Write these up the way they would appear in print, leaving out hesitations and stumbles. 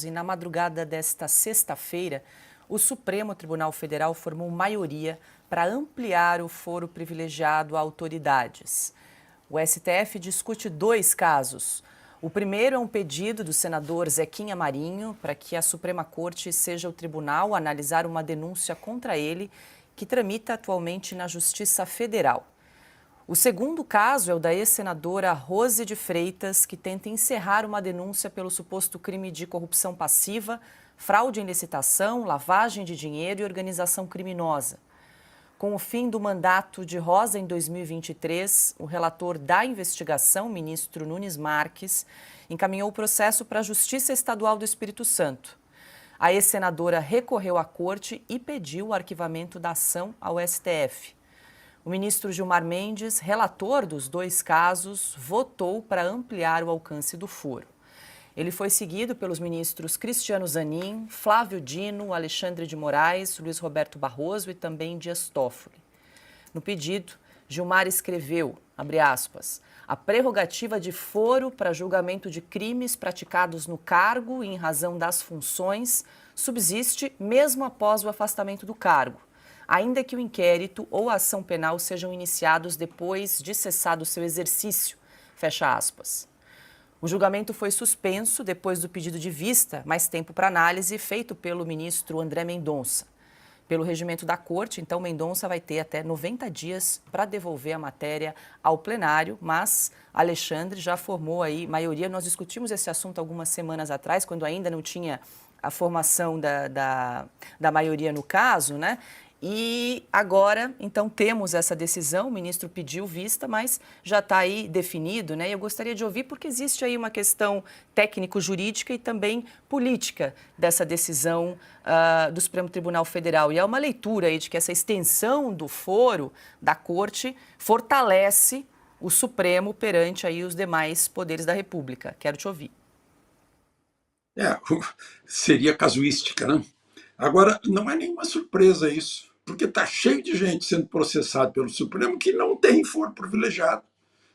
E na madrugada desta sexta-feira, o Supremo Tribunal Federal formou maioria para ampliar o foro privilegiado a autoridades. O STF discute dois casos. O primeiro é um pedido do senador Zequinha Marinho para que a Suprema Corte seja o tribunal a analisar uma denúncia contra ele que tramita atualmente na Justiça Federal. O segundo caso é o da ex-senadora Rose de Freitas, que tenta encerrar uma denúncia pelo suposto crime de corrupção passiva, fraude em licitação, lavagem de dinheiro e organização criminosa. Com o fim do mandato de Rosa em 2023, o relator da investigação, ministro Nunes Marques, encaminhou o processo para a Justiça Estadual do Espírito Santo. A ex-senadora recorreu à corte e pediu o arquivamento da ação ao STF. O ministro Gilmar Mendes, relator dos dois casos, votou para ampliar o alcance do foro. Ele foi seguido pelos ministros Cristiano Zanin, Flávio Dino, Alexandre de Moraes, Luiz Roberto Barroso e também Dias Toffoli. No pedido, Gilmar escreveu, abre aspas, a prerrogativa de foro para julgamento de crimes praticados no cargo e em razão das funções subsiste mesmo após o afastamento do cargo, ainda que o inquérito ou a ação penal sejam iniciados depois de cessado seu exercício, fecha aspas. O julgamento foi suspenso depois do pedido de vista, mais tempo para análise, feito pelo ministro André Mendonça. Pelo regimento da corte, então, Mendonça vai ter até 90 dias para devolver a matéria ao plenário, mas Alexandre já formou aí maioria. Nós discutimos esse assunto algumas semanas atrás, quando ainda não tinha a formação da maioria no caso, né? E agora, então, temos essa decisão, o ministro pediu vista, mas já está aí definido, né? E eu gostaria de ouvir, porque existe aí uma questão técnico-jurídica e também política dessa decisão do Supremo Tribunal Federal. E há uma leitura aí de que essa extensão do foro da Corte fortalece o Supremo perante aí os demais poderes da República. Quero te ouvir. Seria casuística, né? Agora, não é nenhuma surpresa isso, porque está cheio de gente sendo processado pelo Supremo que não tem foro privilegiado,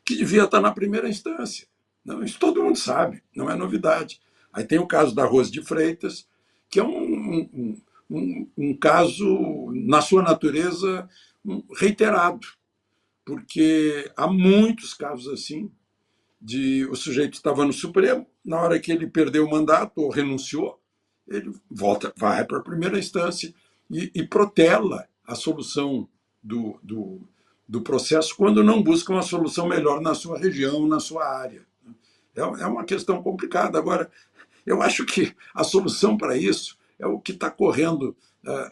que devia estar na primeira instância. Não, isso todo mundo sabe, não é novidade. Aí tem o caso da Rose de Freitas, que é um caso, na sua natureza, reiterado, porque há muitos casos assim, de o sujeito estava no Supremo, na hora que ele perdeu o mandato ou renunciou, ele volta, vai para a primeira instância e protela a solução do processo quando não busca uma solução melhor na sua região, na sua área. É uma questão complicada. Agora, eu acho que a solução para isso é o que está correndo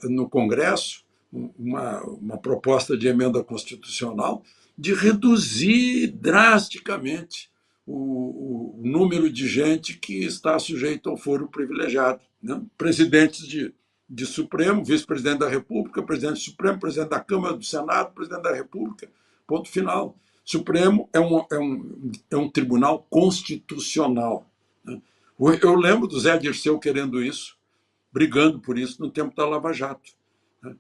no Congresso, uma proposta de emenda constitucional de reduzir drasticamente o número de gente que está sujeito ao foro privilegiado, né? Presidentes de Supremo, vice-presidente da República, presidente do Supremo, presidente da Câmara, do Senado, presidente da República, ponto final. Supremo é um tribunal constitucional, né? Eu lembro do Zé Dirceu querendo isso, brigando por isso no tempo da Lava Jato, né?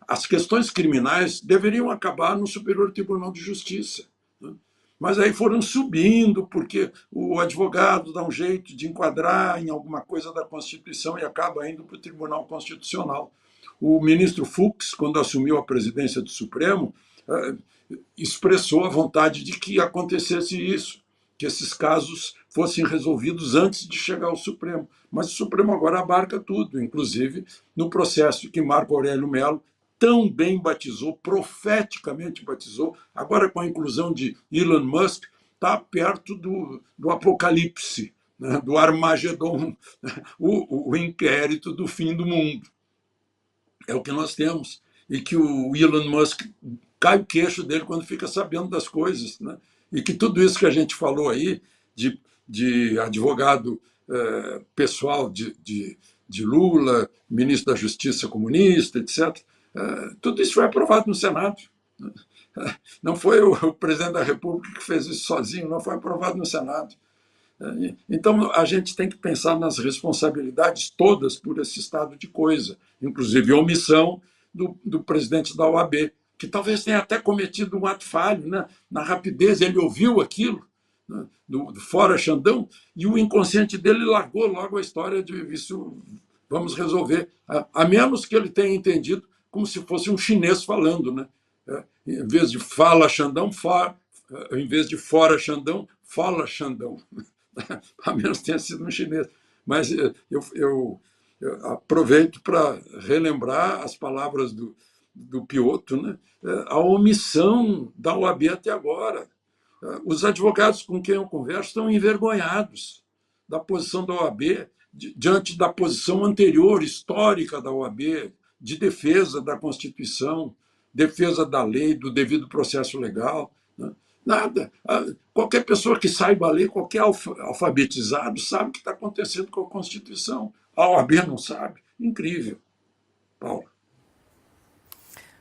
As questões criminais deveriam acabar no Superior Tribunal de Justiça, né? Mas aí foram subindo, porque o advogado dá um jeito de enquadrar em alguma coisa da Constituição e acaba indo para o Tribunal Constitucional. O ministro Fux, quando assumiu a presidência do Supremo, expressou a vontade de que acontecesse isso, que esses casos fossem resolvidos antes de chegar ao Supremo. Mas o Supremo agora abarca tudo, inclusive no processo que Marco Aurélio Mello tão bem batizou, profeticamente batizou, agora com a inclusão de Elon Musk, está perto do apocalipse, né, do Armagedon, o inquérito do fim do mundo. É o que nós temos. E que o Elon Musk cai o queixo dele quando fica sabendo das coisas, né? E que tudo isso que a gente falou aí, de advogado pessoal de Lula, ministro da Justiça comunista, etc., tudo isso foi aprovado no Senado. Não foi o presidente da República que fez isso sozinho, não foi aprovado no Senado. Então, a gente tem que pensar nas responsabilidades todas por esse estado de coisa, inclusive a omissão do presidente da OAB, que talvez tenha até cometido um ato falho, né? Na rapidez, ele ouviu aquilo, né, do fora Xandão, e o inconsciente dele largou logo a história de isso, vamos resolver, a menos que ele tenha entendido como se fosse um chinês falando, né? Em vez de fala Xandão, em vez de fora Xandão, fala Xandão. A menos que tenha sido um chinês. Mas eu aproveito para relembrar as palavras do Piotr, né? A omissão da OAB até agora. Os advogados com quem eu converso estão envergonhados da posição da OAB diante da posição anterior, histórica da OAB, de defesa da Constituição, defesa da lei, do devido processo legal. Né? Nada. Qualquer pessoa que saiba ler, qualquer alfabetizado, sabe o que está acontecendo com a Constituição. A OAB não sabe. Incrível. Paulo.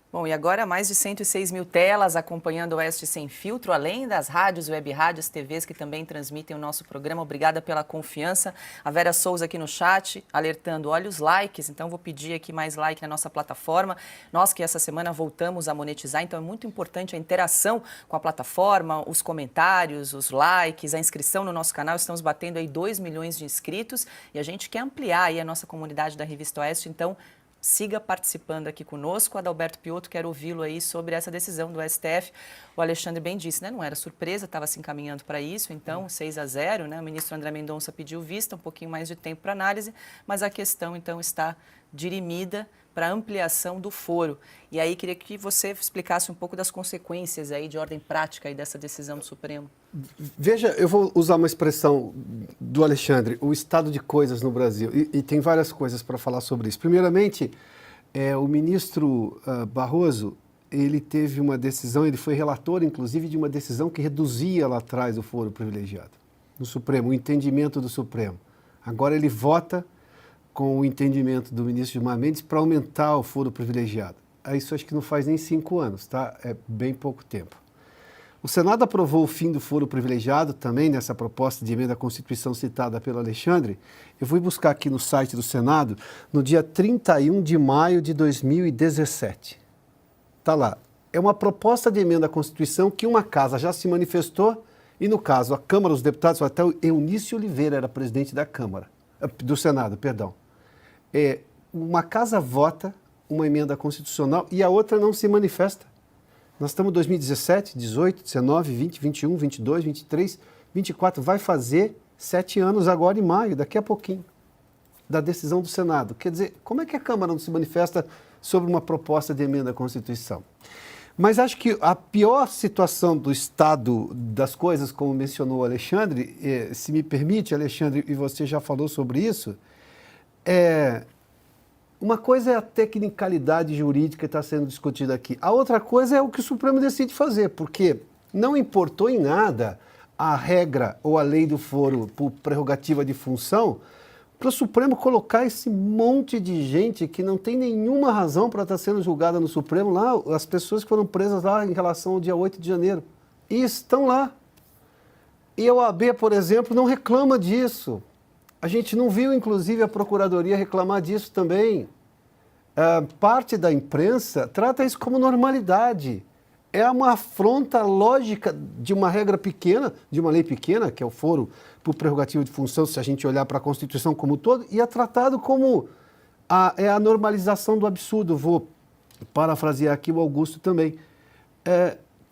Bom, e agora mais de 106 mil telas acompanhando o Oeste Sem Filtro, além das rádios, web rádios, TVs que também transmitem o nosso programa. Obrigada pela confiança. A Vera Souza aqui no chat, alertando, olha os likes, então vou pedir aqui mais like na nossa plataforma. Nós que essa semana voltamos a monetizar, então é muito importante a interação com a plataforma, os comentários, os likes, a inscrição no nosso canal. Estamos batendo aí 2 milhões de inscritos e a gente quer ampliar aí a nossa comunidade da Revista Oeste, então siga participando aqui conosco. Adalberto Piotr, quero ouvi-lo aí sobre essa decisão do STF. O Alexandre bem disse, né? Não era surpresa, estava se encaminhando para isso, então 6-0, né? O ministro André Mendonça pediu vista, um pouquinho mais de tempo para análise, mas a questão então está dirimida para ampliação do foro. E aí queria que você explicasse um pouco das consequências aí de ordem prática aí dessa decisão do Supremo. Veja, eu vou usar uma expressão do Alexandre, o estado de coisas no Brasil, e tem várias coisas para falar sobre isso. Primeiramente, o ministro Barroso, ele teve uma decisão, ele foi relator, inclusive, de uma decisão que reduzia lá atrás o foro privilegiado no Supremo, o entendimento do Supremo. Agora ele vota com o entendimento do ministro Gilmar Mendes para aumentar o foro privilegiado. Isso acho que não faz nem 5 anos, tá? É bem pouco tempo. O Senado aprovou o fim do foro privilegiado também nessa proposta de emenda à Constituição citada pelo Alexandre. Eu fui buscar aqui no site do Senado no dia 31 de maio de 2017. Está lá. É uma proposta de emenda à Constituição que uma casa já se manifestou e, no caso, a Câmara dos Deputados, até o Eunício Oliveira era presidente da Câmara, do Senado, perdão. Uma casa vota uma emenda constitucional e a outra não se manifesta. Nós estamos em 2017, 18, 19, 20, 21, 22, 23, 24. Vai fazer 7 anos agora em maio, daqui a pouquinho, da decisão do Senado. Quer dizer, como é que a Câmara não se manifesta sobre uma proposta de emenda à Constituição? Mas acho que a pior situação do estado das coisas, como mencionou o Alexandre, se me permite, Alexandre, e você já falou sobre isso, uma coisa é a tecnicalidade jurídica que está sendo discutida aqui. A outra coisa é o que o Supremo decide fazer, porque não importou em nada a regra ou a lei do foro por prerrogativa de função para o Supremo colocar esse monte de gente que não tem nenhuma razão para estar sendo julgada no Supremo lá, as pessoas que foram presas lá em relação ao dia 8 de janeiro. E estão lá. E a OAB, por exemplo, não reclama disso. A gente não viu, inclusive, a Procuradoria reclamar disso também. Parte da imprensa trata isso como normalidade. É uma afronta lógica de uma regra pequena, de uma lei pequena, que é o foro por prerrogativa de função, se a gente olhar para a Constituição como um todo, e é tratado como a normalização do absurdo. Vou parafrasear aqui o Augusto também.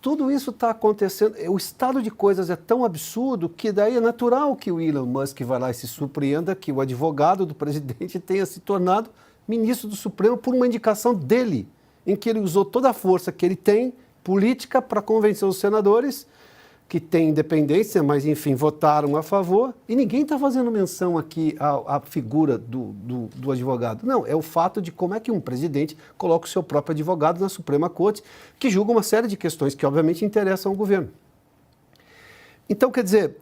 Tudo isso está acontecendo, o estado de coisas é tão absurdo que daí é natural que o Elon Musk vá lá e se surpreenda que o advogado do presidente tenha se tornado ministro do Supremo por uma indicação dele, em que ele usou toda a força que ele tem, política, para convencer os senadores, que têm independência, mas enfim, votaram a favor, e ninguém está fazendo menção aqui à figura do advogado. Não, é o fato de como é que um presidente coloca o seu próprio advogado na Suprema Corte, que julga uma série de questões que obviamente interessam ao governo. Então, quer dizer,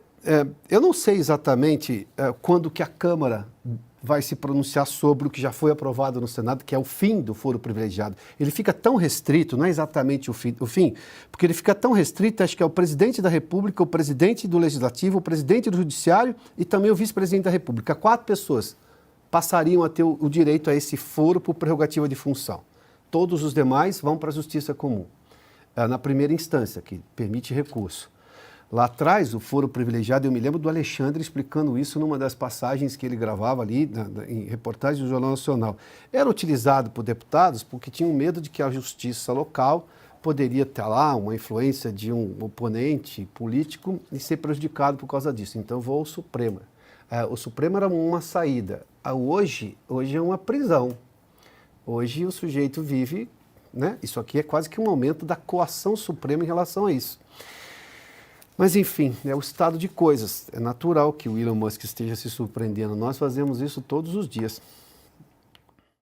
eu não sei exatamente quando que a Câmara vai se pronunciar sobre o que já foi aprovado no Senado, que é o fim do foro privilegiado. Ele fica tão restrito, não é exatamente o fim, porque ele fica tão restrito, acho que é o presidente da República, o presidente do Legislativo, o presidente do Judiciário e também o vice-presidente da República. 4 pessoas passariam a ter o direito a esse foro por prerrogativa de função. Todos os demais vão para a Justiça Comum, na primeira instância, que permite recurso. Lá atrás, o foro privilegiado, eu me lembro do Alexandre explicando isso numa das passagens que ele gravava ali em reportagens do Jornal Nacional. Era utilizado por deputados porque tinham medo de que a justiça local poderia ter lá uma influência de um oponente político e ser prejudicado por causa disso. Então, vou ao Supremo. O Supremo era uma saída. Hoje é uma prisão. Hoje o sujeito vive, né? Isso aqui é quase que um aumento da coação suprema em relação a isso. Mas, enfim, é o estado de coisas. É natural que o Elon Musk esteja se surpreendendo. Nós fazemos isso todos os dias.